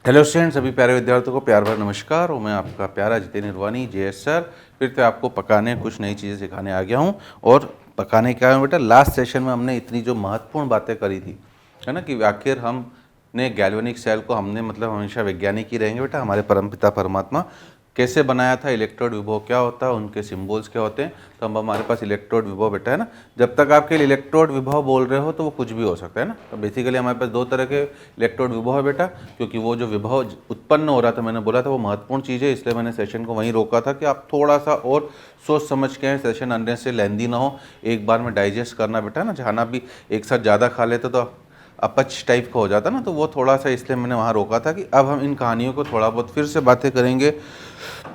Hello student, सभी प्यारे विद्यार्थियों को प्यार भरा नमस्कार। और मैं आपका प्यारा जितेंद्र निर्वाणी जेएस सर फिर से आपको पकाने कुछ नई चीज़ें सिखाने आ गया हूँ। और पकाने क्या है बेटा, लास्ट सेशन में हमने इतनी जो महत्वपूर्ण बातें करी थी, है ना, कि आखिर हमने गैल्वेनिक सेल को हमने मतलब हमेशा वैज्ञानिक ही रहेंगे बेटा, हमारे परमपिता परमात्मा कैसे बनाया था, इलेक्ट्रोड विभव क्या होता है, उनके सिंबल्स क्या होते हैं। तो अब हमारे पास इलेक्ट्रोड विभव बेटा है ना, जब तक आपके इलेक्ट्रोड विभव बोल रहे हो तो वो कुछ भी हो सकता है ना। तो बेसिकली हमारे पास दो तरह के इलेक्ट्रोड विभव है बेटा, क्योंकि वो जो विभव उत्पन्न हो रहा था, मैंने बोला था वो महत्वपूर्ण चीज़ है, इसलिए मैंने सेशन को वहीं रोका था कि आप थोड़ा सा और सोच समझ के सेशन अंदर से लेंदी ना हो, एक बार में डाइजेस्ट करना बेटा ना। खाना भी एक साथ ज़्यादा खा लेते तो अपच टाइप का हो जाता ना, तो वो थोड़ा सा इसलिए मैंने वहाँ रोका था कि अब हम इन कहानियों को थोड़ा बहुत फिर से बातें करेंगे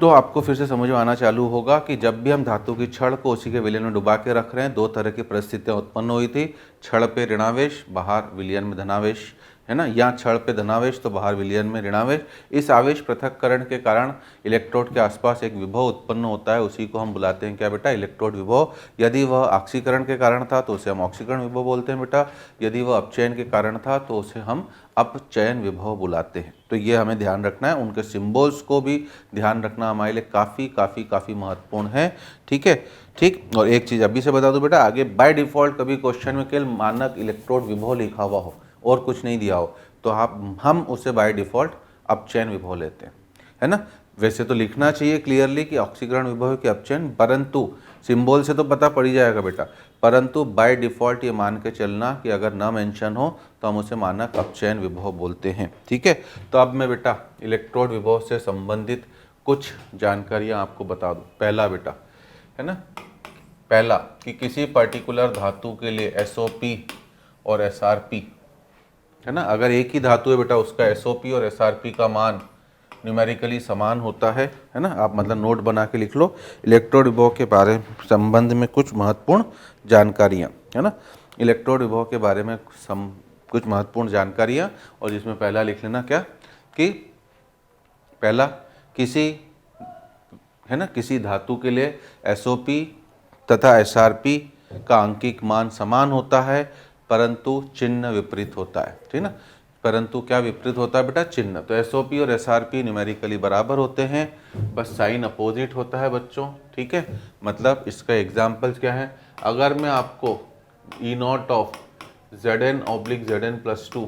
तो आपको फिर से समझ में आना चालू होगा कि जब भी हम धातु की छड़ को उसी के विलयन में डुबा के रख रहे हैं, दो तरह की परिस्थितियां उत्पन्न हुई थी। छड़ पे ऋणावेश, बाहर विलयन में धनावेश, है ना। यहाँ छड़ पे धनावेश तो बाहर विलयन में ऋणावेश। इस आवेश पृथक्करण के कारण इलेक्ट्रोड के आसपास एक विभव उत्पन्न होता है, उसी को हम बुलाते हैं क्या बेटा, इलेक्ट्रोड विभव। यदि वह ऑक्सीकरण के कारण था तो उसे हम ऑक्सीकरण विभव बोलते हैं बेटा। यदि वह अपचयन के कारण था तो उसे हम अपचयन विभव बुलाते हैं। तो ये हमें ध्यान रखना है, उनके सिंबल्स को भी ध्यान रखना हमारे लिए काफ़ी काफ़ी काफ़ी महत्वपूर्ण है। ठीक है, ठीक। और एक चीज़ अभी से बता दूं बेटा, आगे बाय डिफ़ॉल्ट कभी क्वेश्चन में केवल मानक इलेक्ट्रोड विभव लिखा हुआ हो और कुछ नहीं दिया हो तो हम उसे बाय डिफ़ॉल्ट अपचयन विभव लेते हैं, है ना। वैसे तो लिखना चाहिए क्लियरली कि ऑक्सीकरण विभव के अपचयन, परंतु सिंबल से तो पता पड़ ही जाएगा बेटा, परंतु बाय डिफ़ॉल्ट ये मान के चलना कि अगर न मेंशन हो तो हम उसे मानक अपचयन विभव बोलते हैं। ठीक है, तो अब मैं बेटा इलेक्ट्रोड विभव से संबंधित कुछ जानकारियाँ आपको बता दूँ। पहला बेटा, है ना, पहला कि किसी पर्टिकुलर धातु के लिए SOP और SRP, है ना, अगर एक ही धातु है बेटा उसका SOP और SRP का मान न्यूमेरिकली समान होता है ना। आप मतलब नोट बना के लिख लो, इलेक्ट्रोड विभव के बारे में संबंध में कुछ महत्वपूर्ण जानकारियाँ, है ना। इलेक्ट्रोड विभव के बारे में कुछ महत्वपूर्ण जानकारियाँ, और जिसमें पहला लिख लेना क्या कि पहला किसी, है ना, किसी धातु के लिए SOP तथा SRP का आंकिक मान समान होता है परंतु चिन्ह विपरीत होता है। ठीक ना, परंतु क्या विपरीत होता है बेटा, चिन्ह। तो SOP और SRP न्यूमेरिकली बराबर होते हैं, बस साइन अपोजिट होता है बच्चों। ठीक है, मतलब इसका एग्जाम्पल्स क्या है, अगर मैं आपको E0 ऑफ Zn/Zn+2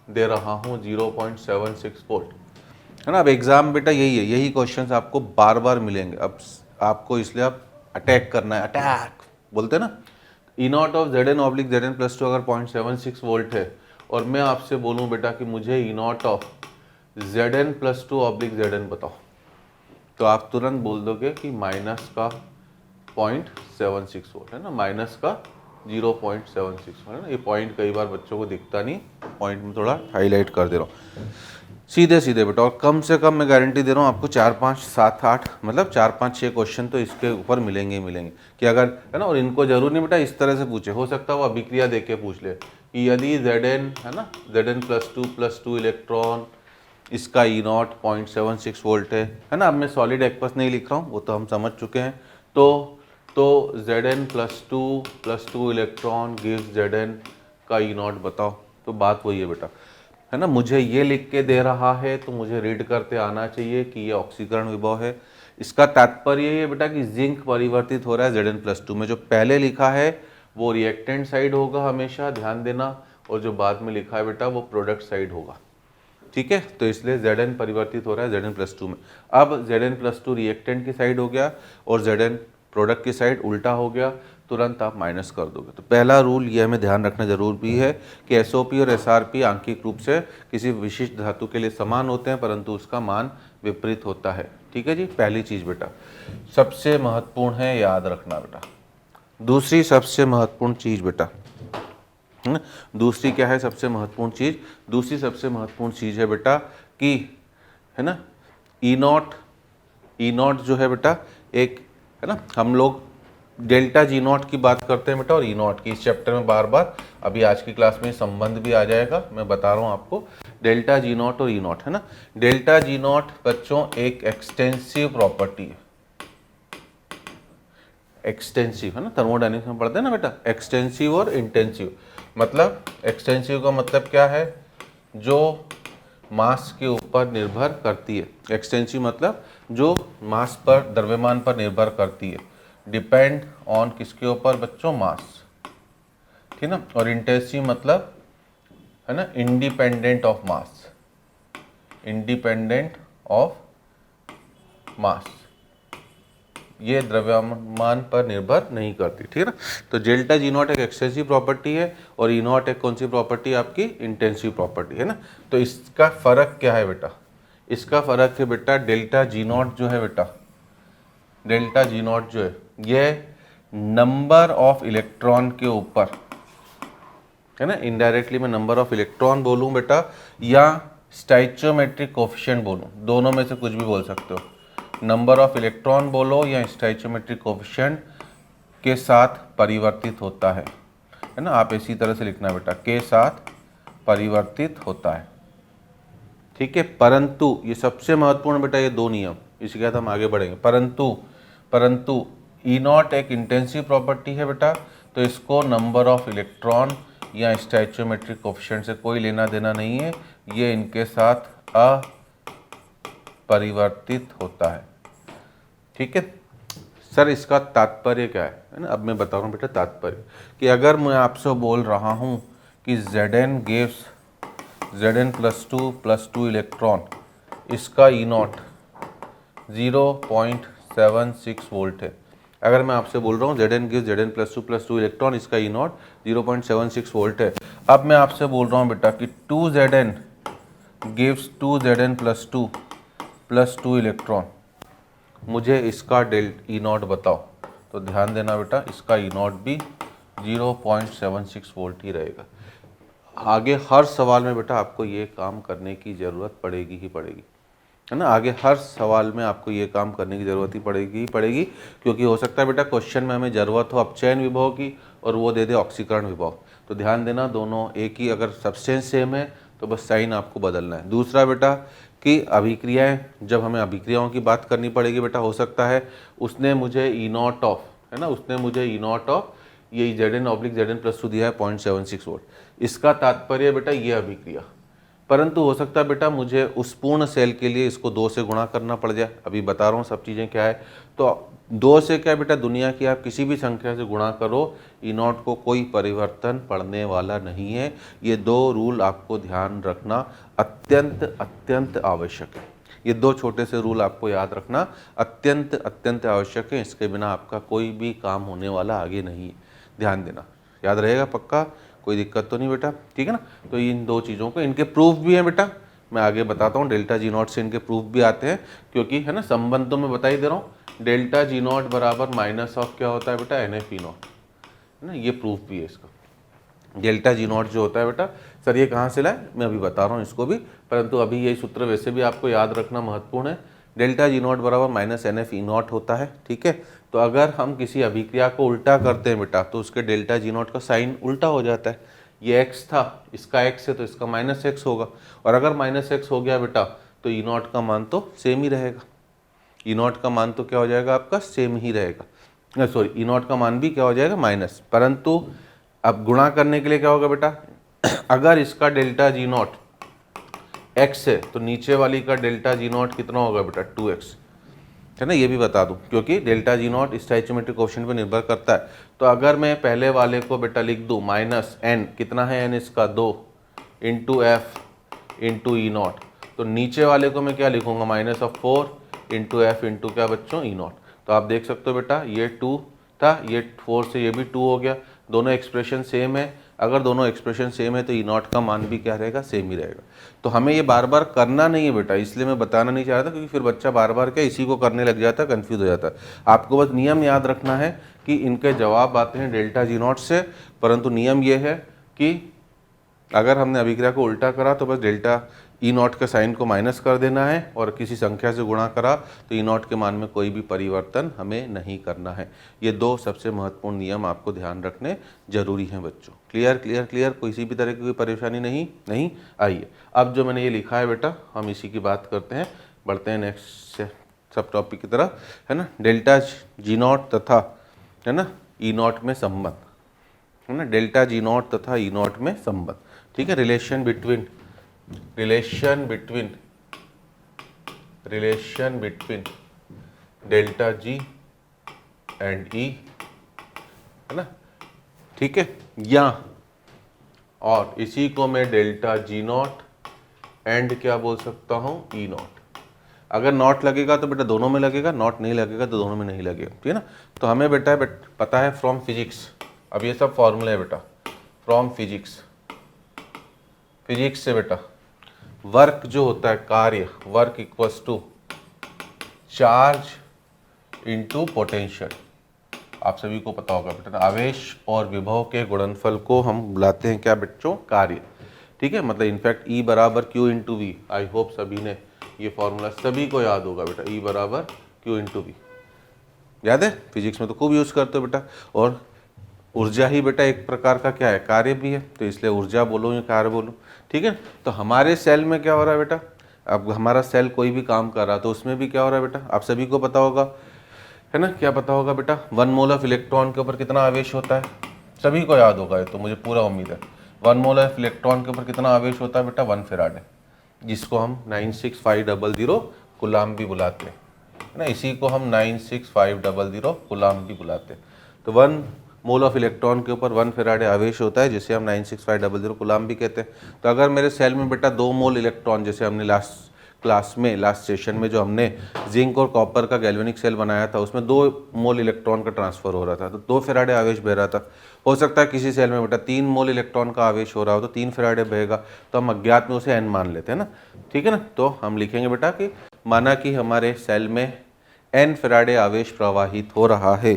दे रहा हूँ 0.76 वोल्ट, है ना। अब एग्जाम बेटा यही है, यही क्वेश्चंस आपको बार बार मिलेंगे। अब आपको इसलिए आप अटैक करना है, अटैक बोलते हैं ना। E0 ऑफ Zn/Zn+2 अगर 0.76 वोल्ट है और मैं आपसे बोलूं बेटा कि मुझे E0 ऑफ Zn+2/Zn बताओ, तो आप तुरंत बोल दोगे कि माइनस का 0.76 वोल्ट, है ना, माइनस का 0.76 वोल्ट, है ना। ये पॉइंट कई बार बच्चों को दिखता नहीं, पॉइंट में थोड़ा हाईलाइट कर दे रहा हूँ। सीधे सीधे बेटा, और कम से कम मैं गारंटी दे रहा हूँ आपको 4 5 7 8 मतलब 4 5 6 क्वेश्चन तो इसके ऊपर मिलेंगे ही मिलेंगे कि अगर, है ना। और इनको जरूर नहीं बेटा इस तरह से पूछे, हो सकता है वो अभिक्रिया देख के पूछ ले कि यदि Zn, है ना, Zn+2 इलेक्ट्रॉन, इसका E0 0.76 वोल्ट है ना। अब मैं सॉलिड एक्वस नहीं लिख रहा हूँ, वो तो हम समझ चुके हैं। तो Zn+2 इलेक्ट्रॉन गिव्स Zn का E0 बताओ। तो बात वही है बेटा, है ना, मुझे ये लिख के दे रहा है तो मुझे रीड करते आना चाहिए कि ये ऑक्सीकरण विभव है। इसका तात्पर्य ये बेटा कि जिंक परिवर्तित हो रहा है Zn+2 में। जो पहले लिखा है वो रिएक्टेंट साइड होगा हमेशा, ध्यान देना, और जो बाद में लिखा है बेटा वो प्रोडक्ट साइड होगा। ठीक है, तो इसलिए Zn परिवर्तित हो रहा है Zn+2 में। अब Zn+2 रिएक्टेंट की साइड हो गया और Zn प्रोडक्ट की साइड उल्टा हो गया, तुरंत आप माइनस कर दोगे। तो पहला रूल ये हमें ध्यान रखना जरूर भी है कि SOP और SRP आंकिक रूप से किसी विशिष्ट धातु के लिए समान होते हैं परंतु उसका मान विपरीत होता है। ठीक है जी, पहली चीज़ बेटा सबसे महत्वपूर्ण है, याद रखना बेटा। दूसरी सबसे महत्वपूर्ण चीज़ बेटा, है ना, दूसरी क्या है सबसे महत्वपूर्ण चीज़, दूसरी सबसे महत्वपूर्ण चीज़ है बेटा कि, है ना, E0 जो है बेटा एक, है ना, हम लोग डेल्टा G0 की बात करते हैं बेटा, और E0 की इस चैप्टर में बार बार, अभी आज की क्लास में संबंध भी आ जाएगा, मैं बता रहा हूँ आपको। डेल्टा G0 और E0, है ना, डेल्टा G0 बच्चों एक एक्सटेंसिव प्रॉपर्टी है, एक्सटेंसिव, है ना, थर्मोडायनेमिक्स में पढ़ते हैं ना बेटा, एक्सटेंसिव और इंटेंसिव। मतलब एक्सटेंसिव का मतलब क्या है, जो मास के ऊपर निर्भर करती है। एक्सटेंसिव मतलब जो मास पर, द्रव्यमान पर निर्भर करती है। डिपेंड ऑन किसके ऊपर बच्चों? मास, ठीक ना। और इंटेंसिव मतलब है ना independent of mass, independent of mass, ये द्रव्यमान पर निर्भर नहीं करती, ठीक है ना। तो डेल्टा जी नॉट एक एक्सटेंसिव प्रॉपर्टी है और ई नॉट एक कौन सी प्रॉपर्टी है? आपकी इंटेंसिव प्रॉपर्टी है ना। तो इसका फर्क क्या है बेटा? इसका फर्क है बेटा डेल्टा जी नॉट जो है बेटा, डेल्टा जी नॉट जो है ये नंबर ऑफ इलेक्ट्रॉन के ऊपर है ना। इनडायरेक्टली मैं नंबर ऑफ इलेक्ट्रॉन बोलूं बेटा या स्टोइचियोमेट्रिक कोफिशिएंट बोलूं, दोनों में से कुछ भी बोल सकते हो। नंबर ऑफ इलेक्ट्रॉन बोलो या स्टोइचियोमेट्रिक कोफिशिएंट के साथ परिवर्तित होता है ना। आप इसी तरह से लिखना बेटा, के साथ परिवर्तित होता है, ठीक है। परंतु ये सबसे महत्वपूर्ण बेटा ये दो नियम, इसके बाद हम आगे बढ़ेंगे। परंतु ई नॉट एक इंटेंसिव प्रॉपर्टी है बेटा, तो इसको नंबर ऑफ इलेक्ट्रॉन या स्टोइचियोमेट्रिक कोफिशिएंट से कोई लेना देना नहीं है, ये इनके साथ अपरिवर्तित होता है, ठीक है। सर इसका तात्पर्य क्या है ना। अब मैं बता रहा हूँ बेटा तात्पर्य, कि अगर मैं आपसे बोल रहा हूँ कि Zn गिव्स Zn + 2 इलेक्ट्रॉन, इसका ई नॉट 0.76 वोल्ट है। अगर मैं आपसे बोल रहा हूँ Zn गिव्स Zn + 2 इलेक्ट्रॉन, इसका ई नॉट 0.76 वोल्ट है। अब मैं आपसे बोल रहा हूँ बेटा कि 2Zn गिव्स 2Zn + 2 इलेक्ट्रॉन, मुझे इसका ई नॉट बताओ। तो ध्यान देना बेटा, इसका ई नॉट भी 0.76 वोल्ट ही रहेगा। आगे हर सवाल में बेटा आपको ये काम करने की ज़रूरत पड़ेगी ही पड़ेगी, है ना। आगे हर सवाल में आपको ये काम करने की ज़रूरत ही पड़ेगी, क्योंकि हो सकता है बेटा क्वेश्चन में हमें ज़रूरत हो अपचयन विभव की और वो दे दे ऑक्सीकरण विभव। तो ध्यान देना, दोनों एक ही, अगर सब्सटेंस सेम है तो बस साइन आपको बदलना है। दूसरा बेटा कि अभिक्रियाएं, जब हमें अभिक्रियाओं की बात करनी पड़ेगी बेटा, हो सकता है उसने मुझे ई नॉट ऑफ, है ना, उसने मुझे ई नॉट ऑफ ये Zn/Zn + 2 दिया है 0.76 वोल्ट। इसका तात्पर्य बेटा ये अभिक्रिया, परंतु हो सकता है बेटा मुझे उस पूर्ण सेल के लिए इसको 2 से गुणा करना पड़ जाए। अभी बता रहा हूँ सब चीज़ें क्या है। तो 2 से क्या बेटा, दुनिया की आप किसी भी संख्या से गुणा करो, ई नॉट को कोई परिवर्तन पड़ने वाला नहीं है। ये 2 रूल आपको ध्यान रखना अत्यंत आवश्यक है। ये 2 छोटे से रूल आपको याद रखना अत्यंत आवश्यक है। इसके बिना आपका कोई भी काम होने वाला आगे नहीं है। ध्यान देना, याद रहेगा पक्का, कोई दिक्कत तो नहीं बेटा, ठीक है ना। तो इन 2 चीज़ों को, इनके प्रूफ भी हैं बेटा, मैं आगे बताता हूँ। डेल्टा जी नॉट से इनके प्रूफ भी आते हैं, क्योंकि है ना संबंध तो मैं बता ही दे रहा हूँ। डेल्टा जी नॉट बराबर माइनस ऑफ क्या होता है बेटा? NF ई नॉट, है ना। ये प्रूफ भी है इसका। डेल्टा जी नॉट जो होता है बेटा, सर ये कहाँ से लाए, मैं अभी बता रहा हूँ इसको भी, परंतु अभी यही सूत्र वैसे भी आपको याद रखना महत्वपूर्ण है। डेल्टा जी नॉट बराबर -NF ई नॉट होता है, ठीक है। तो अगर हम किसी अभिक्रिया को उल्टा करते हैं बेटा, तो उसके डेल्टा जी नॉट का साइन उल्टा हो जाता है। ये x था, इसका x है तो इसका -x होगा, और अगर -x हो गया बेटा तो ई नॉट का मान तो सेम ही रहेगा। ई नॉट का मान तो क्या हो जाएगा आपका? सेम ही रहेगा। सॉरी, ई नॉट का मान भी क्या हो जाएगा? माइनस। परंतु अब गुणा करने के लिए क्या होगा बेटा? अगर इसका डेल्टा जी नॉट x है तो नीचे वाली का डेल्टा जी नॉट कितना होगा बेटा? 2x, है ना। ये भी बता दूं, क्योंकि डेल्टा जी नॉट स्टोइचियोमेट्रिक कोएफिशिएंट पे निर्भर करता है। तो अगर मैं पहले वाले को बेटा लिख दूं -n, कितना है n इसका? 2 × f × ई नॉट, तो नीचे वाले को मैं क्या लिखूंगा? -4 × f × क्या बच्चों? ई नॉट। तो आप देख सकते हो बेटा ये 2 था, ये 4 से ये भी 2 हो गया, दोनों एक्सप्रेशन सेम है। अगर दोनों एक्सप्रेशन सेम है तो ई नॉट का मान भी क्या रहेगा? सेम ही रहेगा। तो हमें ये बार बार करना नहीं है बेटा, इसलिए मैं बताना नहीं चाह रहा था, क्योंकि फिर बच्चा बार बार क्या इसी को करने लग जाता है, कन्फ्यूज हो जाता है। आपको बस नियम याद रखना है कि इनके जवाब आते हैं डेल्टा जी नॉट से, परंतु नियम ये है कि अगर हमने अभिक्रिया को उल्टा करा तो बस डेल्टा ई नॉट के साइन को माइनस कर देना है, और किसी संख्या से गुणा करा तो ई नॉट के मान में कोई भी परिवर्तन हमें नहीं करना है। ये 2 सबसे महत्वपूर्ण नियम आपको ध्यान रखने जरूरी हैं बच्चों। क्लियर क्लियर क्लियर, किसी भी तरह की कोई परेशानी नहीं। आइए अब जो मैंने ये लिखा है बेटा, हम इसी की बात करते हैं, बढ़ते हैं नेक्स्ट सब टॉपिक की तरफ, है ना। डेल्टा जी नॉट तथा, है ना, ई नॉट में संबंध, है ना। डेल्टा जी नॉट तथा ई नॉट में संबंध, ठीक है। Relation between relation between delta G and E, है ना, ठीक है, या और इसी को मैं डेल्टा जी नॉट एंड क्या बोल सकता हूँ, ई नॉट। अगर नॉट लगेगा तो बेटा दोनों में लगेगा, नॉट नहीं लगेगा तो दोनों में नहीं लगेगा, ठीक है ना। तो हमें बेटा पता है फ्रॉम फिजिक्स, अब ये सब फॉर्मूले है बेटा फ्रॉम फिजिक्स से बेटा वर्क जो होता है, कार्य, work equals to charge into potential. आप सभी को पता होगा बेटा आवेश और विभव के गुणनफल को हम बुलाते हैं क्या बच्चों, कार्य, ठीक है। मतलब इनफैक्ट E बराबर Q into V, I hope सभी ने ये फॉर्मूला सभी को याद होगा बेटा, E बराबर Q इंटू वी, याद है, फिजिक्स में तो खूब यूज़ करते हो बेटा। और ऊर्जा ही बेटा एक प्रकार का क्या है, कार्य भी है, तो इसलिए ऊर्जा बोलो या कार्य बोलो, ठीक है। तो हमारे सेल में क्या हो रहा है बेटा, अब हमारा सेल कोई भी काम कर रहा है तो उसमें भी क्या हो रहा है बेटा, आप सभी को पता होगा, है ना, क्या पता होगा बेटा, 1 मोल ऑफ इलेक्ट्रॉन के ऊपर कितना आवेश होता है, सभी को याद होगा, तो मुझे पूरा उम्मीद है। 1 मोल ऑफ इलेक्ट्रॉन के ऊपर कितना आवेश होता है बेटा, 1 फैराड, जिसको हम 96500 कूलाम भी बुलाते हैं, है ना, इसी को हम 96500 कूलाम भी बुलाते हैं। तो 1 मोल ऑफ इलेक्ट्रॉन के ऊपर 1 फैराड आवेश होता है, जिसे हम 96500 कूलाम भी कहते हैं। तो अगर मेरे सेल में बेटा 2 मोल इलेक्ट्रॉन, जैसे हमने लास्ट क्लास में, लास्ट सेशन में जो हमने जिंक और कॉपर का गैल्वेनिक सेल बनाया था, उसमें 2 मोल इलेक्ट्रॉन का ट्रांसफर हो रहा था, तो 2 फैराड आवेश बह रहा था। हो सकता है किसी सेल में बेटा 3 मोल इलेक्ट्रॉन का आवेश हो रहा हो तो 3 फैराड बहेगा, तो हम अज्ञात में उसे n मान लेते हैं ना, ठीक है ना। तो हम लिखेंगे बेटा कि माना कि हमारे सेल में n फैराड आवेश प्रवाहित हो रहा है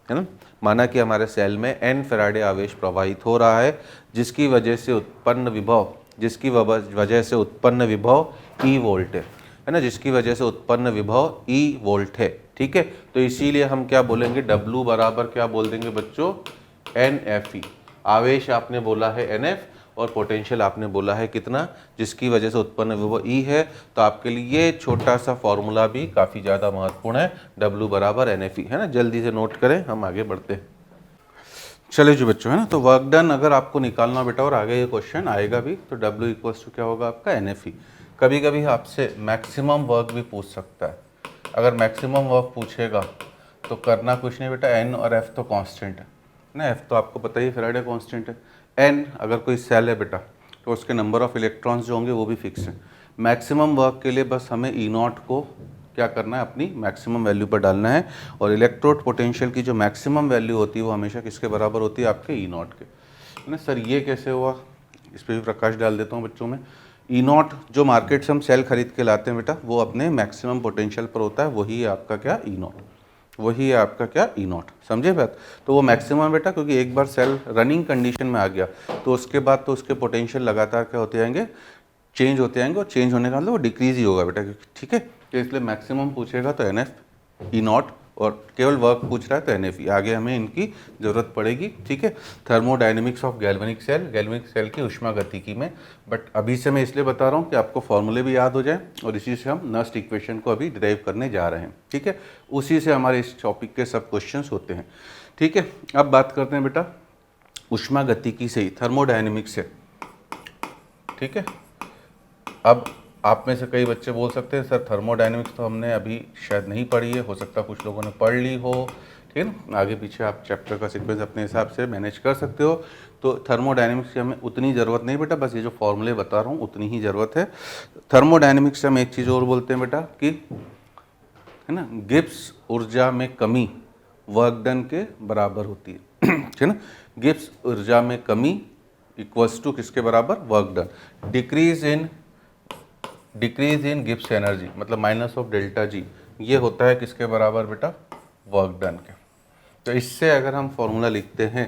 ना, माना कि हमारे सेल में n फैराड आवेश प्रवाहित हो रहा है, जिसकी वजह से उत्पन्न विभव E वोल्ट है ना, जिसकी वजह से उत्पन्न विभव E वोल्ट है, ठीक है। तो इसीलिए हम क्या बोलेंगे, W बराबर क्या बोल देंगे बच्चों, NFE। आवेश आपने बोला है NF और पोटेंशियल आपने बोला है कितना, जिसकी वजह से उत्पन्न विभव E है। तो आपके लिए ये छोटा सा फॉर्मूला भी काफ़ी ज़्यादा महत्वपूर्ण है, W बराबर NFE, है ना, जल्दी से नोट करें, हम आगे बढ़ते हैं। चले जी बच्चों, है ना, तो वर्क डन अगर आपको निकालना बेटा, और आगे ये क्वेश्चन आएगा भी, तो W इक्वल्स टू क्या होगा आपका, NFE। कभी कभी आपसे मैक्सिमम वर्क भी पूछ सकता है, अगर मैक्सिमम वर्क पूछेगा तो करना कुछ नहीं बेटा, N और F तो कांस्टेंट है ना, F तो आपको पता ही फैराडे कांस्टेंट है, N अगर कोई सेल है बेटा तो उसके नंबर ऑफ इलेक्ट्रॉन्स जो होंगे वो भी फिक्स है। मैक्सिमम वर्क के लिए बस हमें E नॉट को क्या करना है, अपनी मैक्सिमम वैल्यू पर डालना है, और इलेक्ट्रोड पोटेंशियल की जो मैक्सिमम वैल्यू होती है वो हमेशा किसके बराबर होती है, आपके E नॉट के, है ना। सर ये कैसे हुआ, इस पर भी प्रकाश डाल देता हूँ बच्चों में। E नॉट जो मार्केट से हम सेल खरीद के लाते हैं बेटा, वो अपने मैक्सिमम पोटेंशियल पर होता है, वही है आपका क्या, E नॉट, वही है आपका क्या, E नॉट, समझे बात। तो वो मैक्सिमम बेटा, क्योंकि एक बार सेल रनिंग कंडीशन में आ गया तो उसके बाद तो उसके पोटेंशियल लगातार क्या होते जाएंगे, चेंज होते जाएंगे, और चेंज होने का मतलब वो डिक्रीज ही होगा बेटा, ठीक है। तो इसलिए मैक्सिमम पूछेगा तो NF, E नॉट, और केवल वर्क पूछ रहा है तो NFE, आगे हमें इनकी ज़रूरत पड़ेगी, ठीक है। थर्मोडायनेमिक्स ऑफ गैल्वेनिक सेल की ऊष्मागतिकी में, बट अभी से मैं इसलिए बता रहा हूँ कि आपको फॉर्मूले भी याद हो जाए, और इसी से हम नस्ट इक्वेशन को अभी डिराइव करने जा रहे हैं, ठीक है। उसी से हमारे इस टॉपिक के सब क्वेश्चंस होते हैं, ठीक है। अब बात करते हैं बेटा ऊष्मागतिकी से ही, थर्मोडायनेमिक्स से, ठीक है। अब आप में से कई बच्चे बोल सकते हैं सर थर्मोडायनेमिक्स तो हमने अभी शायद नहीं पढ़ी है, हो सकता है कुछ लोगों ने पढ़ ली हो, ठीक है ना, आगे पीछे आप चैप्टर का सीक्वेंस अपने हिसाब से मैनेज कर सकते हो। तो थर्मोडायनेमिक्स की हमें उतनी ज़रूरत नहीं बेटा, बस ये जो फॉर्मूले बता रहा हूँ उतनी ही ज़रूरत है। थर्मोडायनेमिक्स से हम एक चीज़ और बोलते हैं बेटा कि, है ना, गिब्स ऊर्जा में कमी वर्क डन के बराबर होती है, ठीक है ना। गिब्स ऊर्जा में कमी इक्वल्स टू किसके बराबर, work done. Decrease in Gibbs energy मतलब माइनस ऑफ डेल्टा जी, ये होता है किसके बराबर बेटा, वर्क डन के। तो इससे अगर हम फॉर्मूला लिखते हैं,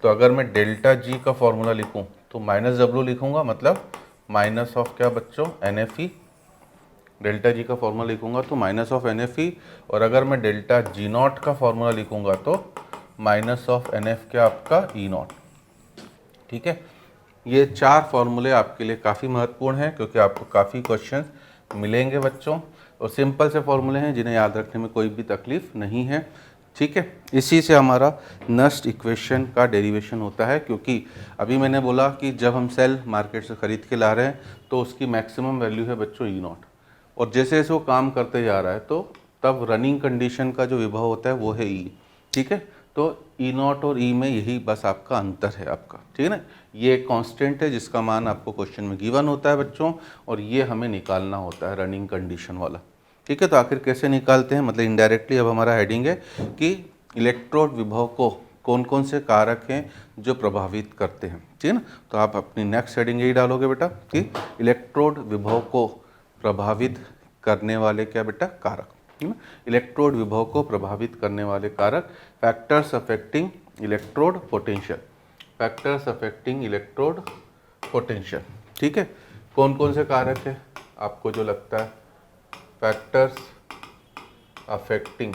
तो अगर मैं डेल्टा जी का फॉर्मूला लिखूं तो माइनस W लिखूंगा, मतलब माइनस ऑफ क्या बच्चों, NFE। डेल्टा जी का फॉर्मूला लिखूंगा तो माइनस ऑफ NFE, और अगर मैं डेल्टा जी नॉट का फॉर्मूला लिखूंगा तो माइनस ऑफ NF क्या आपका, E नॉट, ठीक है। ये 4 फॉर्मूले आपके लिए काफ़ी महत्वपूर्ण हैं, क्योंकि आपको काफ़ी क्वेश्चन मिलेंगे बच्चों, और सिंपल से फॉर्मूले हैं जिन्हें याद रखने में कोई भी तकलीफ नहीं है। ठीक है, इसी से हमारा नस्ट इक्वेशन का डेरिवेशन होता है, क्योंकि अभी मैंने बोला कि जब हम सेल मार्केट से ख़रीद के ला रहे हैं तो उसकी मैक्सिमम वैल्यू है बच्चों ई नॉट, और जैसे जैसे वो काम करते जा रहा है तो तब रनिंग कंडीशन का जो विभव होता है वो है ई। ठीक है, तो ई नॉट और ई में यही बस आपका अंतर है आपका। ठीक है ना, ये एक कांस्टेंट है जिसका मान आपको क्वेश्चन में गिवन होता है बच्चों, और ये हमें निकालना होता है रनिंग कंडीशन वाला। ठीक है, तो आखिर कैसे निकालते हैं, मतलब इनडायरेक्टली अब हमारा हेडिंग है कि इलेक्ट्रोड विभव को कौन कौन से कारक हैं जो प्रभावित करते हैं। ठीक है ना, तो आप अपनी नेक्स्ट हेडिंग यही डालोगे बेटा कि इलेक्ट्रोड विभव को प्रभावित करने वाले क्या बेटा कारक, है ना, इलेक्ट्रोड विभव को प्रभावित करने वाले कारक, factors affecting electrode potential, factors affecting electrode potential. ठीक है, कौन कौन से कारक है आपको जो लगता है, factors affecting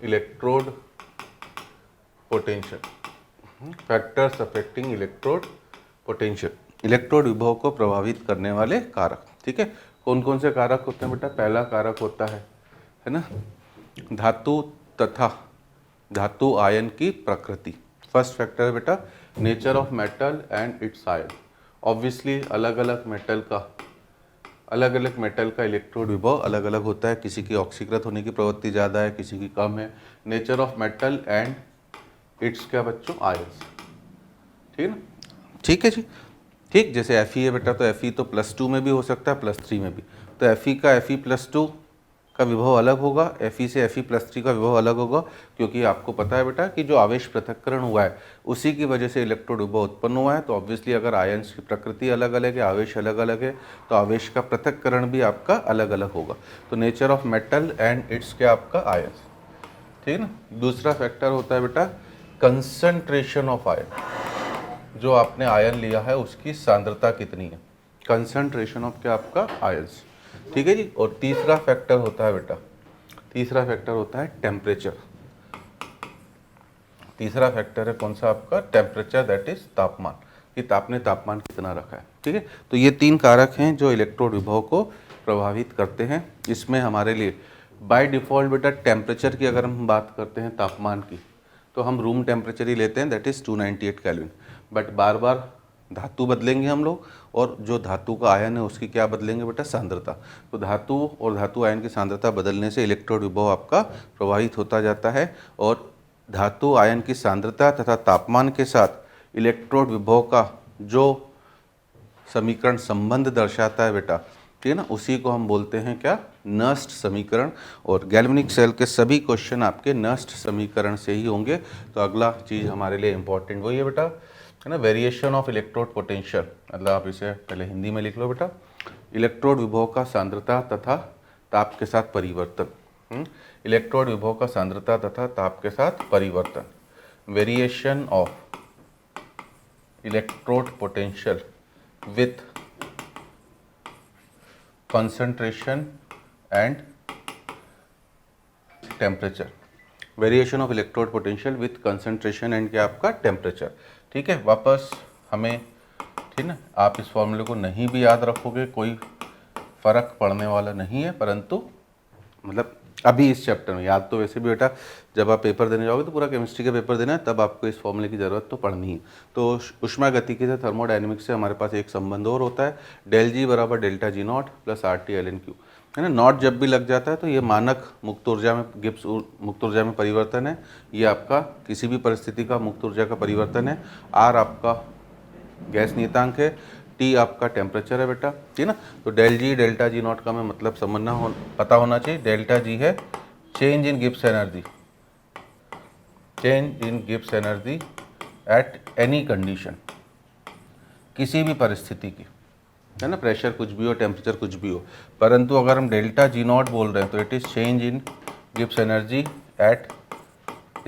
electrode potential, factors affecting electrode potential, electrode विभव को प्रभावित करने वाले कारक। ठीक है, कौन कौन से कारक होते हैं बेटा, पहला कारक होता है ना, धातु तथा धातु आयन की प्रकृति। फर्स्ट फैक्टर है बेटा nature of metal and it's ion. Obviously अलग अलग मेटल का इलेक्ट्रोड विभव अलग अलग होता है, किसी की ऑक्सीकृत होने की प्रवृत्ति ज़्यादा है, किसी की कम है। Nature of metal and it's क्या बच्चों, आयंस। ठीक है ना, ठीक है जी, ठीक, जैसे Fe है बेटा तो Fe तो +2 में भी हो सकता है, +3 में भी, तो Fe का Fe+2 का विभव अलग होगा, Fe से Fe+3 का विभव अलग होगा, क्योंकि आपको पता है बेटा कि जो आवेश पृथक्करण हुआ है उसी की वजह से इलेक्ट्रोड विभव उत्पन्न हुआ है। तो ऑब्वियसली अगर आयंस की प्रकृति अलग अलग है, आवेश अलग अलग है, तो आवेश का पृथक्करण भी आपका अलग अलग होगा। तो nature of metal and it's क्या आपका आयंस। ठीक है ना, दूसरा फैक्टर होता है बेटा कंसंट्रेशन ऑफ आयन, जो आपने आयन लिया है उसकी सांद्रता कितनी है, कंसंट्रेशन ऑफ क्या आपका आयंस। ठीक है जी, और तीसरा फैक्टर होता है बेटा, तीसरा फैक्टर होता है टेम्परेचर। तीसरा फैक्टर है कौन सा आपका, टेम्परेचर, दैट इज तापमान, कि आपने तापमान कितना रखा है। ठीक है, तो ये तीन कारक हैं जो इलेक्ट्रोड विभव को प्रभावित करते हैं। इसमें हमारे लिए बाय डिफ़ॉल्ट बेटा टेम्परेचर की अगर हम बात करते हैं, तापमान की, तो हम रूम टेम्परेचर ही लेते हैं, दैट इज़ 298 केल्विन। बट बार बार धातु बदलेंगे हम लोग, और जो धातु का आयन है उसकी क्या बदलेंगे बेटा, सांद्रता। तो धातु और धातु आयन की सांद्रता बदलने से इलेक्ट्रोड विभव आपका प्रभावित होता जाता है, और धातु आयन की सांद्रता तथा तापमान के साथ इलेक्ट्रोड विभव का जो समीकरण संबंध दर्शाता है बेटा, ठीक है ना, उसी को हम बोलते हैं क्या, नस्ट समीकरण। और गैल्वेनिक सेल के सभी क्वेश्चन आपके नस्ट समीकरण से ही होंगे। तो अगला चीज़ हमारे लिए इंपॉर्टेंट वही है बेटा, है ना, वेरिएशन ऑफ इलेक्ट्रोड पोटेंशियल, मतलब आप इसे पहले हिंदी में लिख लो बेटा, इलेक्ट्रोड विभव का सांद्रता तथा ताप के साथ परिवर्तन। इलेक्ट्रोड विभव का सांद्रता तथा ताप के साथ परिवर्तन, variation of electrode potential with concentration and temperature, variation of electrode potential with concentration and क्या आपका टेम्परेचर। ठीक है, वापस हमें, ठीक ना, आप इस फॉर्मूले को नहीं भी याद रखोगे कोई फ़र्क पड़ने वाला नहीं है, परंतु मतलब अभी इस चैप्टर में, याद तो वैसे भी बेटा जब आप पेपर देने जाओगे तो पूरा केमिस्ट्री का पेपर देना है, तब आपको इस फॉर्मूले की ज़रूरत तो पड़नी है। तो ऊष्मागतिकी से थर्मोडायनेमिक्स से हमारे पास एक संबंध और होता है, डेल जी बराबर delta G naught plus RT ln Q, है ना। नॉट जब भी लग जाता है तो ये मानक मुक्त ऊर्जा में, गिब्स मुक्त ऊर्जा में परिवर्तन है, ये आपका किसी भी परिस्थिति का मुक्त ऊर्जा का परिवर्तन है। R आपका गैस नियतांक है, T आपका टेम्परेचर है बेटा, ठीक है ना। तो del G delta G naught का मैं मतलब समझना पता होना चाहिए। डेल्टा जी है change in Gibbs energy, change in Gibbs energy at any condition, किसी भी परिस्थिति की, है ना, प्रेशर कुछ भी हो, टेम्परेचर कुछ भी हो, परंतु अगर हम डेल्टा जी नॉट बोल रहे हैं तो it is change in Gibbs energy at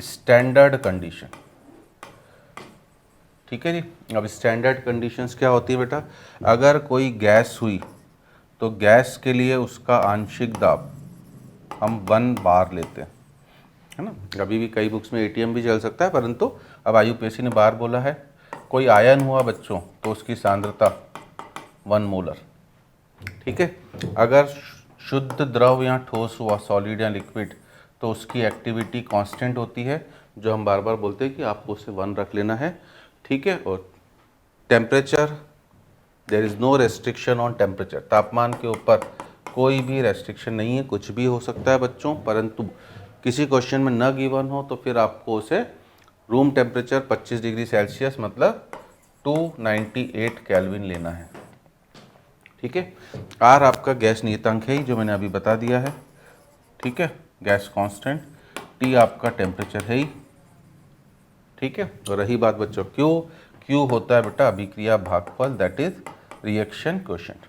standard condition. ठीक है जी। अब स्टैंडर्ड कंडीशंस क्या होती है बेटा, अगर कोई गैस हुई तो गैस के लिए उसका आंशिक दाब हम 1 बार लेते हैं, है ना। अभी भी कई बुक्स में ATM भी चल सकता है, परंतु अब IUPAC ने बार बोला है। कोई आयन हुआ बच्चों तो उसकी सांद्रता 1 मोलर, ठीक है। अगर शुद्ध द्रव या ठोस हुआ, सॉलिड या लिक्विड, तो उसकी एक्टिविटी कांस्टेंट होती है, जो हम बार बार बोलते हैं कि आपको उसे 1 रख लेना है, ठीक है। और temperature, there is no restriction on temperature, तापमान के ऊपर कोई भी रेस्ट्रिक्शन नहीं है, कुछ भी हो सकता है बच्चों, परंतु किसी क्वेश्चन में न गिवन हो तो फिर आपको उसे रूम टेम्परेचर 25 डिग्री सेल्सियस मतलब 298 केल्विन लेना है, ठीक है। आर आपका गैस नियतांक है जो मैंने अभी बता दिया है, ठीक है, गैस कांस्टेंट। टी आपका टेम्परेचर है ही, ठीक है। और रही बात बच्चों क्यू होता है बेटा अभिक्रिया भागफल, दैट इज रिएक्शन क्वोशिएंट।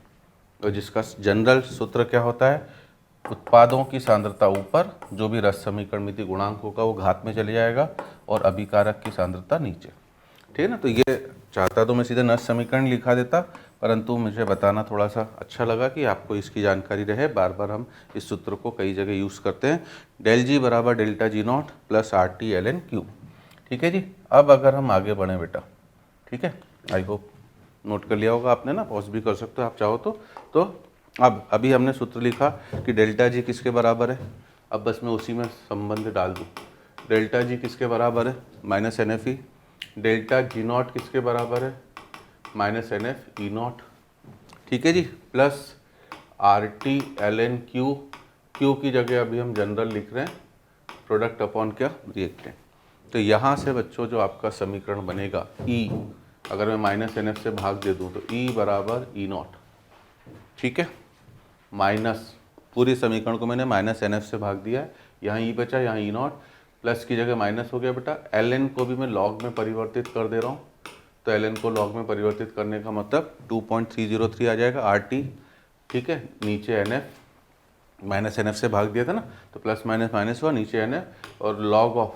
तो जिसका जनरल सूत्र क्या होता है, उत्पादों की सांद्रता ऊपर, जो भी रस समीकरण मिति गुणांक होगा वो घात में चले जाएगा, और अभिकारक की सांद्रता नीचे, ठीक है ना। तो ये चाहता तो मैं सीधे नस समीकरण लिखा देता, परंतु मुझे बताना थोड़ा सा अच्छा लगा कि आपको इसकी जानकारी रहे। बार बार हम इस सूत्र को कई जगह यूज़ करते हैं, डेल जी बराबर delta G naught plus R T L N Q, ठीक है जी। अब अगर हम आगे बढ़ें बेटा, ठीक है, आई होप नोट कर लिया होगा आपने ना, पॉज भी कर सकते हो आप चाहो तो अब अभी हमने सूत्र लिखा कि डेल्टा जी किसके बराबर है, अब बस मैं उसी में संबंध डाल दूँ। डेल्टा जी किसके बराबर है, minus N F E. Delta G nought किसके बराबर है, minus N F E nought, ठीक है जी, plus R T L N Q. Q की जगह अभी हम जनरल लिख रहे हैं प्रोडक्ट अपॉन क्या, रिएक्टेंट। तो यहाँ से बच्चों जो आपका समीकरण बनेगा ई, अगर मैं माइनस एन एफ से भाग दे दूँ तो ई बराबर ई नॉट, ठीक है, माइनस पूरी समीकरण को मैंने माइनस एन एफ से भाग दिया है, यहाँ ई बचा, यहाँ ई नॉट, प्लस की जगह माइनस हो गया बेटा। एल एन को भी मैं लॉग में परिवर्तित कर दे रहा हूँ, तो एल एन को लॉग में परिवर्तित करने का मतलब 2.303 आ जाएगा आर टी, ठीक है, नीचे N F, minus N F से भाग दिया था ना, तो प्लस माइनस माइनस हुआ, नीचे एन एफ, और log of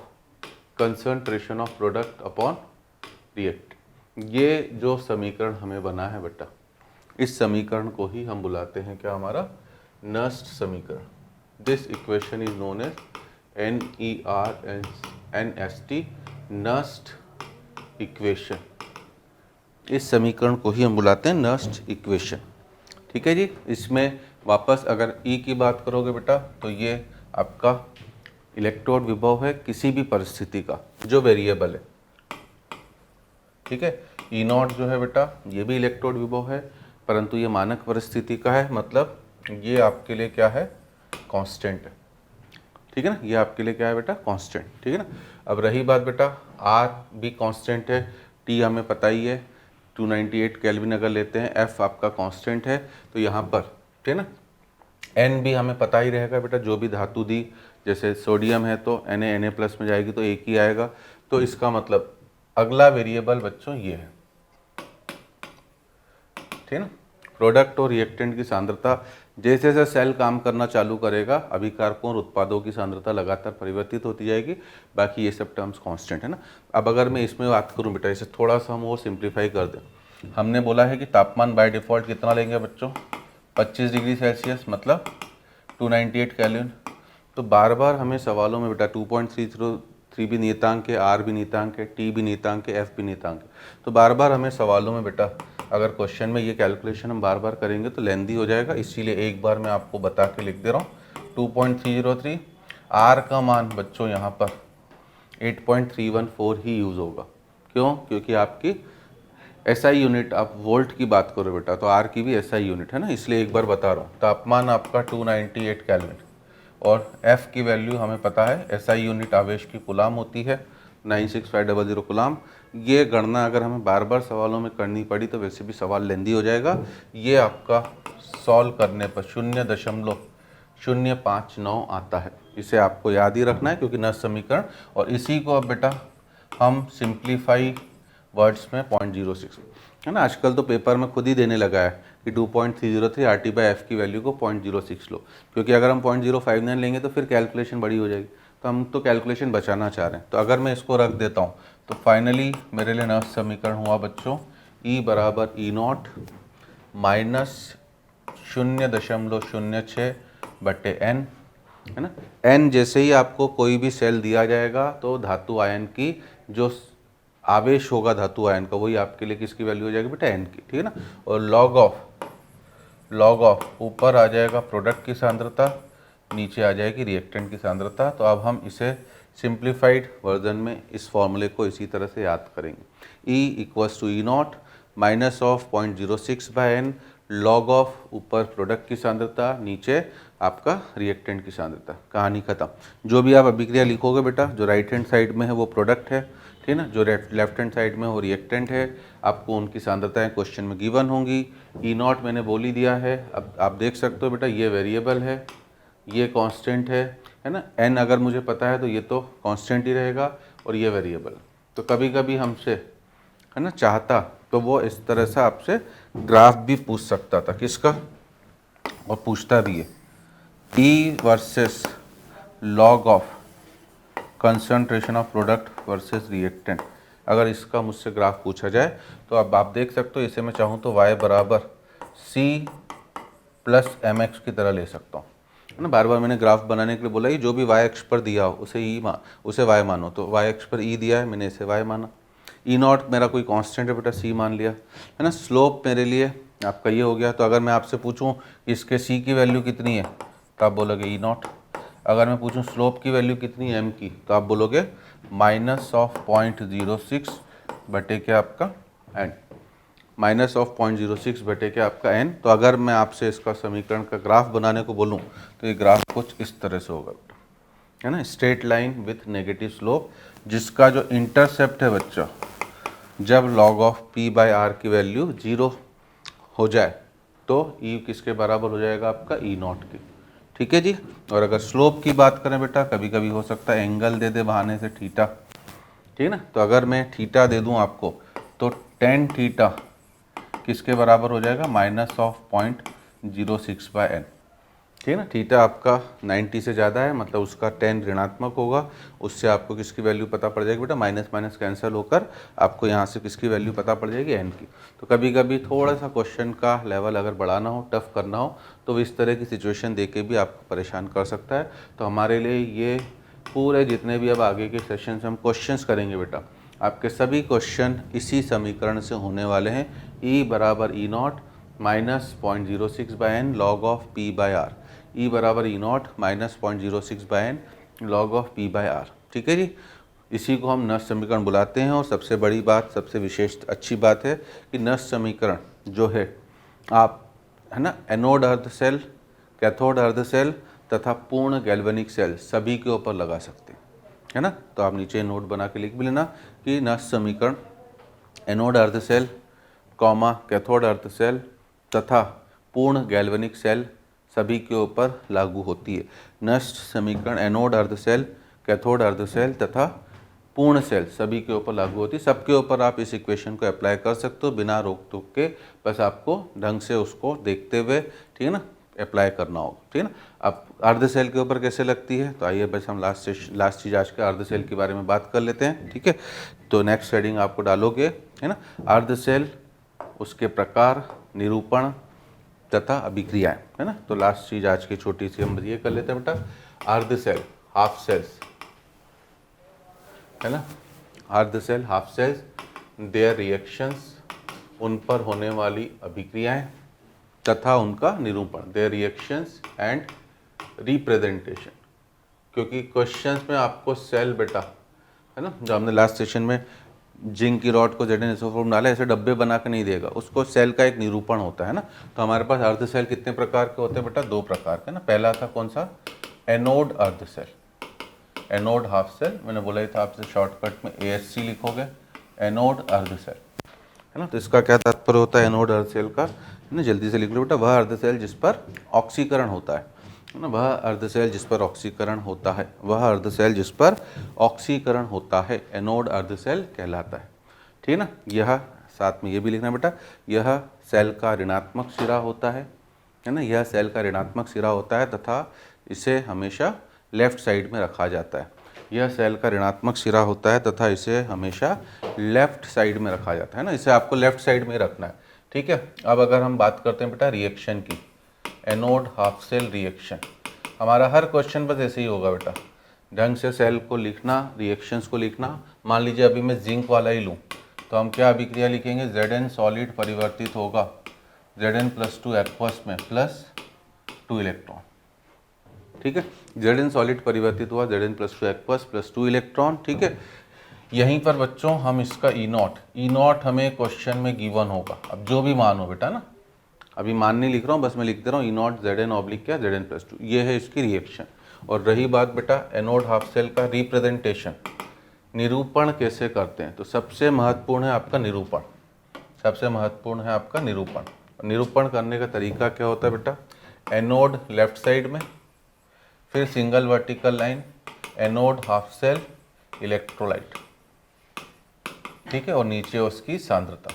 concentration of product upon react. ये जो समीकरण हमें बना है बेटा, इस समीकरण को ही हम बुलाते हैं क्या, हमारा नस्ट समीकरण। This equation is known as NERNST, Nernst equation. इस समीकरण को ही हम बुलाते हैं नस्ट इक्वेशन, ठीक है जी। इसमें वापस अगर ई की बात करोगे बेटा, तो ये आपका इलेक्ट्रोड विभव है किसी भी परिस्थिति का जो वेरिएबल है, ठीक है। ई नॉट जो है बेटा ये भी इलेक्ट्रोड विभव है, परंतु ये मानक परिस्थिति का है, मतलब ये आपके लिए क्या है, कांस्टेंट है, ठीक है ना, ये आपके लिए क्या है बेटा, कांस्टेंट, ठीक है ना। अब रही बात बेटा, आर भी कांस्टेंट है, टी हमें पता ही है 298 केल्विन अगर लेते हैं, एफ आपका कांस्टेंट है, तो यहाँ पर ठीक है ना, एन भी हमें पता ही रहेगा बेटा, जो भी धातु दी, जैसे सोडियम है तो Na प्लस में जाएगी तो एक ही आएगा, तो इसका मतलब अगला वेरिएबल बच्चों ये है, ठीक है ना। प्रोडक्ट और रिएक्टेंट की सांद्रता जैसे जैसे सेल काम करना चालू करेगा, अभिकारकों और उत्पादों की सांद्रता लगातार परिवर्तित होती जाएगी, बाकी ये सब टर्म्स कांस्टेंट है ना। अब अगर मैं इसमें बात करूं बेटा, इसे थोड़ा सा हम और सिंप्लीफाई कर दें, हमने बोला है कि तापमान बाय डिफ़ॉल्ट कितना लेंगे बच्चों, 25 डिग्री सेल्सियस मतलब 298 केल्विन। तो बार बार हमें सवालों में बेटा 2.303 भी नियतांक है, आर भी नियतांक है, टी भी नियतांक है, एफ भी नियतांक है, तो बार बार हमें सवालों में बेटा अगर क्वेश्चन में ये कैलकुलेशन हम बार बार करेंगे तो लेंदी हो जाएगा, इसीलिए एक बार मैं आपको बता के लिख दे रहा हूँ 2.303। आर का मान बच्चों यहाँ पर 8.314 ही यूज़ होगा, क्यों, क्योंकि आपकी एसआई यूनिट, आप वोल्ट की बात करो बेटा, तो आर की भी एसआई यूनिट है ना, इसलिए एक बार बता रहा हूँ। तापमान आपका 298 केल्विन, और एफ की वैल्यू हमें पता है, एसआई यूनिट आवेश की कूलाम होती है 96500 कूलाम। ये गणना अगर हमें बार बार सवालों में करनी पड़ी तो वैसे भी सवाल लेंदी हो जाएगा। ये आपका सॉल्व करने पर 0.059 आता है, इसे आपको याद ही रखना है क्योंकि नस समीकरण, और इसी को अब बेटा हम सिंप्लीफाई वर्ड्स में 0.06 है ना, आजकल तो पेपर में खुद ही देने लगा है कि 2.303 RT बाय एफ की वैल्यू को 0.06 लो, क्योंकि अगर हम 0.059 लेंगे तो फिर कैलकुलेशन बड़ी हो जाएगी, तो हम तो कैलकुलेशन बचाना चाह रहे हैं। तो अगर मैं इसको रख देता हूँ तो फाइनली मेरे लिए नस समीकरण हुआ बच्चों E बराबर E नॉट माइनस 0.06/n है ना। n जैसे ही आपको कोई भी सेल दिया जाएगा तो धातु आयन की जो आवेश होगा धातु आयन का, वही आपके लिए किसकी वैल्यू हो जाएगी बेटा, n की, ठीक है ना। और लॉग ऑफ ऊपर आ जाएगा प्रोडक्ट की सांद्रता, नीचे आ जाएगी रिएक्टेंट की सांद्रता। तो अब हम इसे सिंप्लीफाइड वर्जन में इस फॉर्मूले को इसी तरह से याद करेंगे। E equals to E not minus of 0.06/n log of ऊपर प्रोडक्ट की सांद्रता, नीचे आपका रिएक्टेंट की सांद्रता। कहानी खत्म। जो भी आप अभिक्रिया लिखोगे बेटा, जो राइट हैंड साइड में है वो प्रोडक्ट है, ठीक है ना, जो लेफ्ट हैंड साइड में वो रिएक्टेंट है। आपको उनकी सांद्रताएं क्वेश्चन में गिवन होंगी। ई नॉट मैंने बोल ही दिया है। अब आप देख सकते हो बेटा, ये वेरिएबल है, ये कांस्टेंट है ना। एन अगर मुझे पता है तो ये तो कांस्टेंट ही रहेगा और ये वेरिएबल। तो कभी कभी हमसे है ना चाहता तो वो इस तरह से आपसे ग्राफ भी पूछ सकता था, किसका, और पूछता भी है, E versus log of concentration of product versus reactant. अगर इसका मुझसे ग्राफ पूछा जाए तो अब आप देख सकते हो, इसे मैं चाहूँ तो y बराबर c प्लस एम एक्स की तरह ले सकता हूँ, है ना। बार बार मैंने ग्राफ बनाने के लिए बोला कि जो भी y अक्ष पर दिया हो उसे y मानो। तो y अक्ष पर e दिया है, मैंने इसे y माना। ई नॉट मेरा कोई कांस्टेंट है बेटा, c मान लिया, है ना। स्लोप मेरे लिए आपका ये हो गया। तो अगर मैं आपसे पूछूं इसके c की वैल्यू कितनी है तो आप बोलोगे ई नॉट। अगर मैं पूछूं स्लोप की वैल्यू कितनी है m की तो आप बोलोगे माइनस ऑफ 0.06 बटे के आपका n, माइनस ऑफ 0.06 बटे के आपका n। तो अगर मैं आपसे इसका समीकरण का ग्राफ बनाने को बोलूं तो ये ग्राफ कुछ इस तरह से होगा, है ना। Straight line with negative slope, जिसका जो इंटरसेप्ट है बच्चा, जब log ऑफ p/r की वैल्यू 0 हो जाए तो e किसके बराबर हो जाएगा, आपका ई नॉट की, ठीक है जी। और अगर स्लोप की बात करें बेटा, कभी कभी हो सकता है एंगल दे दे बहाने से थीटा, ठीक है ना। तो अगर मैं थीटा दे दूं आपको तो टेन थीटा किसके बराबर हो जाएगा, माइनस ऑफ 0.06/n, ठीक है ना। थीटा आपका 90 से ज़्यादा है, मतलब उसका टेन ऋणात्मक होगा। उससे आपको किसकी वैल्यू पता पड़ जाएगी बेटा, माइनस माइनस कैंसिल होकर आपको यहाँ से किसकी वैल्यू पता पड़ जाएगी, एन की। तो कभी कभी थोड़ा सा क्वेश्चन का लेवल अगर बढ़ाना हो, टफ करना हो, तो इस तरह की सिचुएशन दे के भी आपको परेशान कर सकता है। तो हमारे लिए ये पूरे जितने भी अब आगे के सेशन हम क्वेश्चंस करेंगे बेटा, आपके सभी क्वेश्चन इसी समीकरण से होने वाले हैं। ई बराबर E not minus 0.06/n log of p/r, E बराबर E not minus 0.06/n log of p/r, ठीक है जी। इसी को हम नष्ट समीकरण बुलाते हैं। और सबसे बड़ी बात, सबसे विशेष अच्छी बात है कि नष्ट समीकरण जो है आप, है ना, एनोड अर्ध सेल, कैथोड अर्ध सेल तथा पूर्ण गैल्वेनिक सेल सभी के ऊपर लगा सकते हैं, है ना। तो आप नीचे नोट बना के लिख भी लेना कि नष्ट समीकरण एनोड अर्ध सेल, कॉमा कैथोड अर्ध सेल तथा पूर्ण गैल्वेनिक सेल सभी के ऊपर लागू होती है। नष्ट समीकरण एनोड अर्ध सेल, कैथोड अर्ध सेल तथा पूर्ण सेल सभी के ऊपर लागू होती है। सबके ऊपर आप इस इक्वेशन को अप्लाई कर सकते हो बिना रोक टोक के, बस आपको ढंग से उसको देखते हुए, ठीक है ना, अप्लाई करना होगा, ठीक है ना। अब अर्ध सेल के ऊपर कैसे लगती है, तो आइए बस हम लास्ट चीज आज के अर्ध सेल के बारे में बात कर लेते हैं, ठीक है। तो नेक्स्ट हेडिंग आपको डालोगे, है ना, अर्ध सेल, उसके प्रकार, निरूपण तथा अभिक्रियाएं, है ना। तो लास्ट चीज आज की छोटी सी हम ये कर लेते हैं बेटा, अर्ध सेल, हाफ सेल्स, है ना, अर्ध cell, half cells, their reactions, उन पर होने वाली अभिक्रियाएं तथा उनका निरूपण, देयर रिएक्शंस एंड रिप्रेजेंटेशन। क्योंकि क्वेश्चंस में आपको सेल बेटा, है ना, जो हमने लास्ट सेशन में जिंक की रॉड को Zn डाला, ऐसे डब्बे बना के नहीं देगा, उसको सेल का एक निरूपण होता है ना। तो हमारे पास अर्ध सेल कितने प्रकार के होते हैं बेटा, दो प्रकार के ना। पहला था कौन सा, एनोड अर्ध सेल, एनोड हाफ सेल, मैंने बोला ही था आपसे शॉर्टकट में ASC लिखोगे, एनोड अर्ध सेल, है ना। तो इसका क्या तात्पर्य होता है एनोड अर्ध सेल का, है ना, जल्दी से लिख लो बेटा, वह अर्ध सेल जिस पर ऑक्सीकरण होता है ना, वह अर्ध सेल जिस पर ऑक्सीकरण होता है, वह अर्ध सेल जिस पर ऑक्सीकरण होता है एनोड अर्ध सेल कहलाता है, ठीक है ना। यह साथ में ये भी लिखना बेटा, यह सेल का ऋणात्मक सिरा होता है ना, यह सेल का ऋणात्मक सिरा होता है तथा इसे हमेशा लेफ्ट साइड में रखा जाता है। यह सेल का ऋणात्मक सिरा होता है तथा इसे हमेशा लेफ्ट साइड में रखा जाता है ना, इसे आपको लेफ्ट साइड में रखना है, ठीक है। अब अगर हम बात करते हैं बेटा रिएक्शन की, एनोड हाफ सेल रिएक्शन, हमारा हर क्वेश्चन बस ऐसे ही होगा बेटा, ढंग से सेल को लिखना, रिएक्शंस को लिखना। मान लीजिए अभी मैं जिंक वाला ही लूँ तो हम क्या अभिक्रिया लिखेंगे, Zn सॉलिड परिवर्तित होगा Zn+2 एक्वस में +2 इलेक्ट्रॉन, ठीक है। Zn सॉलिड परिवर्तित हुआ Zn + 2 एक्वस + 2 इलेक्ट्रॉन, ठीक है। यहीं पर बच्चों हम इसका ई नॉट हमें क्वेश्चन में गिवन होगा, अब जो भी मान हो बेटा ना, अभी मान नहीं लिख रहा हूँ, बस मैं लिख दे रहा हूँ ई नॉट Zn ऑब्लिक क्या Zn + 2, ये है इसकी रिएक्शन। और रही बात बेटा एनोड हाफ सेल का रिप्रेजेंटेशन, निरूपण कैसे करते हैं, तो सबसे महत्वपूर्ण है आपका निरूपण, सबसे महत्वपूर्ण है आपका निरूपण। निरूपण करने का तरीका क्या होता है बेटा, एनोड लेफ्ट साइड में, फिर single vertical line, anode half cell electrolyte, ठीक है, और नीचे उसकी सांद्रता,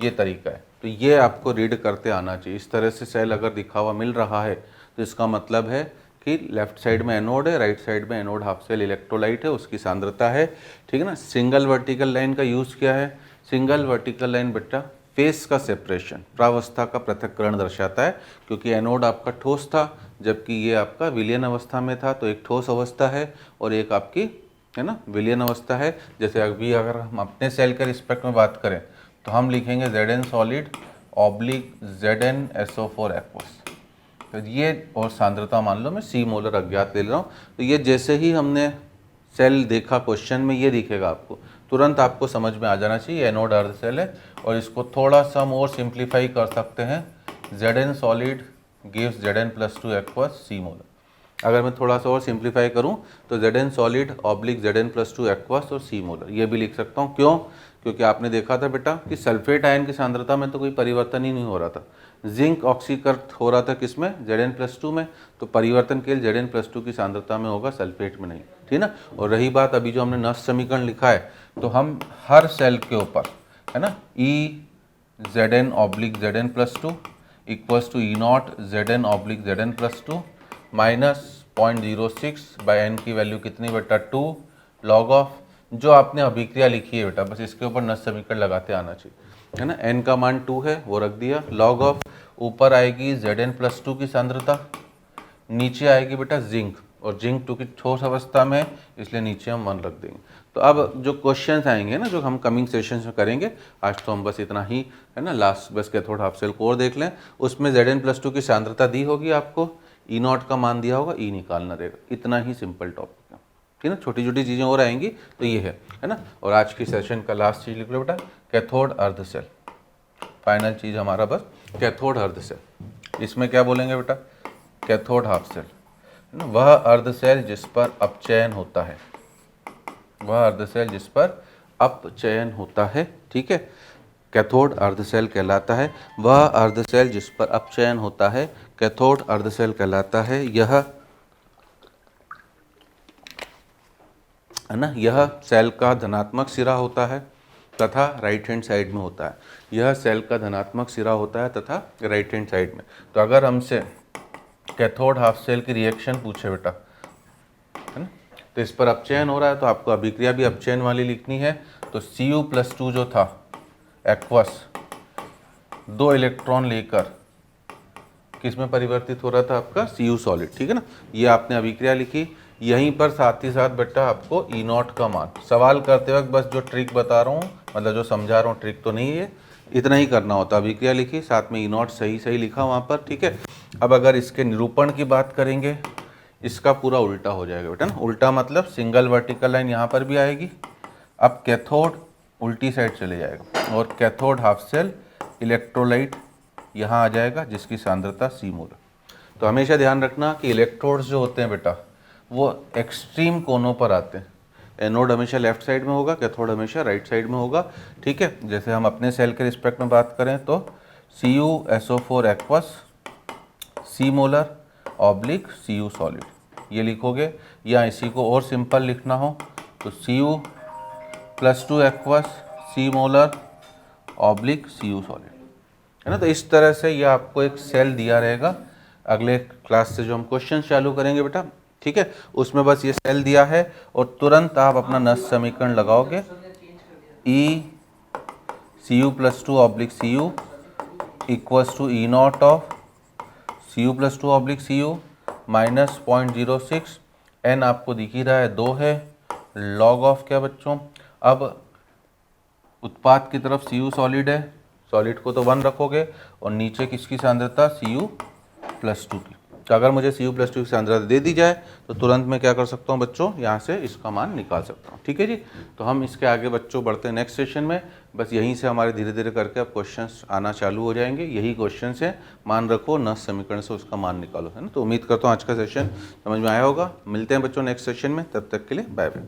ये तरीका है। तो ये आपको रीड करते आना चाहिए। इस तरह से सेल अगर दिखा हुआ मिल रहा है तो इसका मतलब है कि लेफ्ट साइड में एनोड है, राइट साइड में एनोड हाफ सेल इलेक्ट्रोलाइट है, उसकी सांद्रता है, ठीक है ना। सिंगल वर्टिकल लाइन का यूज़ क्या है, सिंगल वर्टिकल लाइन बेटा फेस का सेपरेशन, प्रावस्था का पृथक्करण दर्शाता है, क्योंकि एनोड आपका ठोस था जबकि ये आपका विलयन अवस्था में था, तो एक ठोस अवस्था है और एक आपकी है ना विलयन अवस्था है। जैसे अभी अगर हम अपने सेल के रिस्पेक्ट में बात करें तो हम लिखेंगे Zn solid oblique Zn SO4 aqueous, तो ये, और सांद्रता मान लो मैं C मोलर अज्ञात ले रहा हूँ। तो ये जैसे ही हमने सेल देखा क्वेश्चन में ये दिखेगा आपको, तुरंत आपको समझ में आ जाना चाहिए एनोड अर्ध सेल है। और इसको थोड़ा सा हम और सिंप्लीफाई कर सकते हैं, Zn solid gives Zn + 2 aqueous C molar. अगर मैं थोड़ा सा और सिंप्लीफाई करूं तो Zn solid oblique Zn + 2 aqueous और C मोलर, ये भी लिख सकता हूं। क्यों, क्योंकि आपने देखा था बेटा कि सल्फेट आयन की सांद्रता में तो कोई परिवर्तन ही नहीं हो रहा था, जिंक ऑक्सीकृत हो रहा था किसमें, Zn + 2 में, तो परिवर्तन केवल Zn + 2 की सांद्रता में होगा, सल्फेट में नहीं, ठीक ना। और रही बात अभी जो हमने नष्ट समीकरण लिखा है, तो हम हर सेल के ऊपर है ना E Zn oblique Zn + 2 equals to E naught Zn oblique Zn + 2 minus 0.06 by N की वैल्यू कितनी बेटा 2 लॉग ऑफ जो आपने अभिक्रिया लिखी है बेटा, बस इसके ऊपर नष्ट समीकरण लगाते आना चाहिए, है ना। एन का मान 2 है वो रख दिया, लॉग ऑफ ऊपर आएगी Zn + 2 की सांद्रता, नीचे आएगी बेटा जिंक, और जिंक टू की ठोस अवस्था में है इसलिए नीचे हम 1 रख देंगे। तो अब जो क्वेश्चंस आएंगे ना जो हम कमिंग सेशंस में करेंगे, आज तो हम बस इतना ही है ना, लास्ट बस कैथोड हाफ सेल कोर देख लें, उसमें Zn + 2 की सांद्रता दी होगी आपको, ई नॉट का मान दिया होगा, ई निकालना रहेगा, इतना ही सिंपल टॉपिक है, ठीक है ना। छोटी छोटी चीज़ें और आएंगी तो ये है ना। और आज की सेशन का लास्ट चीज़ लिख लो बेटा, कैथोड अर्ध सेल, फाइनल चीज़ हमारा बस कैथोड अर्ध सेल। इसमें क्या बोलेंगे बेटा, कैथोड हाफ सेल है ना, वह अर्ध सेल जिस पर अपचयन होता है, वह अर्ध सेल जिस पर अपचयन होता है, ठीक है, कैथोड अर्ध सेल कहलाता है। वह अर्ध सेल जिस पर अपचयन होता है कैथोड अर्ध सेल कहलाता है। यह है ना, यह सेल का धनात्मक सिरा होता है तथा राइट हैंड साइड में होता है। यह सेल का धनात्मक सिरा होता है तथा राइट हैंड साइड में। तो अगर हमसे कैथोड हाफ सेल की रिएक्शन पूछे बेटा, है ना, तो इस पर अपचयन हो रहा है तो आपको अभिक्रिया भी अपचयन वाली लिखनी है। तो Cu+2 जो था एक्वस 2 इलेक्ट्रॉन लेकर किस में परिवर्तित हो रहा था आपका Cu सॉलिड, ठीक है ना। ये आपने अभिक्रिया लिखी, यहीं पर साथ ही साथ बेटा आपको ई नॉट का मान, सवाल करते वक्त बस जो ट्रिक बता रहा हूँ, मतलब जो समझा रहा हूँ ट्रिक तो नहीं है, इतना ही करना होता। अभिक्रिया लिखी, साथ में ई नॉट सही सही लिखा वहाँ पर, ठीक है। अब अगर इसके निरूपण की बात करेंगे, इसका पूरा उल्टा हो जाएगा बेटा ना। उल्टा मतलब सिंगल वर्टिकल लाइन यहाँ पर भी आएगी, अब कैथोड उल्टी साइड चले जाएगा और कैथोड हाफ सेल इलेक्ट्रोलाइट यहाँ आ जाएगा जिसकी सांद्रता C मोलर। तो हमेशा ध्यान रखना कि इलेक्ट्रोड्स जो होते हैं बेटा वो एक्सट्रीम कोनों पर आते हैं। एनोड हमेशा लेफ्ट साइड में होगा, कैथोड हमेशा राइट साइड में होगा, ठीक है। जैसे हम अपने सेल के रिस्पेक्ट में बात करें तो CuSO4 aqueous C molar oblique Cu solid, ये लिखोगे। या इसी को और सिंपल लिखना हो तो Cu+2 aqueous C molar oblique Cu solid, है ना। तो इस तरह से ये आपको एक सेल दिया रहेगा। अगले क्लास से जो हम क्वेश्चन चालू करेंगे बेटा, ठीक है, उसमें बस ये सेल दिया है और तुरंत आप अपना नष्ट समीकरण लगाओगे, E Cu+2 oblique Cu equals to E naught of Cu+2 oblique Cu minus 0.06, N आपको दिख ही रहा है 2 है, लॉग ऑफ क्या बच्चों, अब उत्पाद की तरफ Cu सॉलिड है, सॉलिड को तो 1 रखोगे और नीचे किसकी सांद्रता Cu+2 की, तो अगर मुझे Cu+2 की सांद्रता दे दी जाए तो तुरंत मैं क्या कर सकता हूँ बच्चों, यहाँ से इसका मान निकाल सकता हूँ। ठीक है जी। तो हम इसके आगे बच्चों बढ़ते हैं नेक्स्ट सेशन में। बस यहीं से हमारे धीरे धीरे करके अब क्वेश्चंस आना चालू हो जाएंगे। यही क्वेश्चन है, मान रखो न समीकरण से उसका मान निकालो, है ना। तो उम्मीद करता हूँ आज का सेशन समझ में आया होगा। मिलते हैं बच्चों नेक्स्ट सेशन में, तब तक के लिए बाय बाय।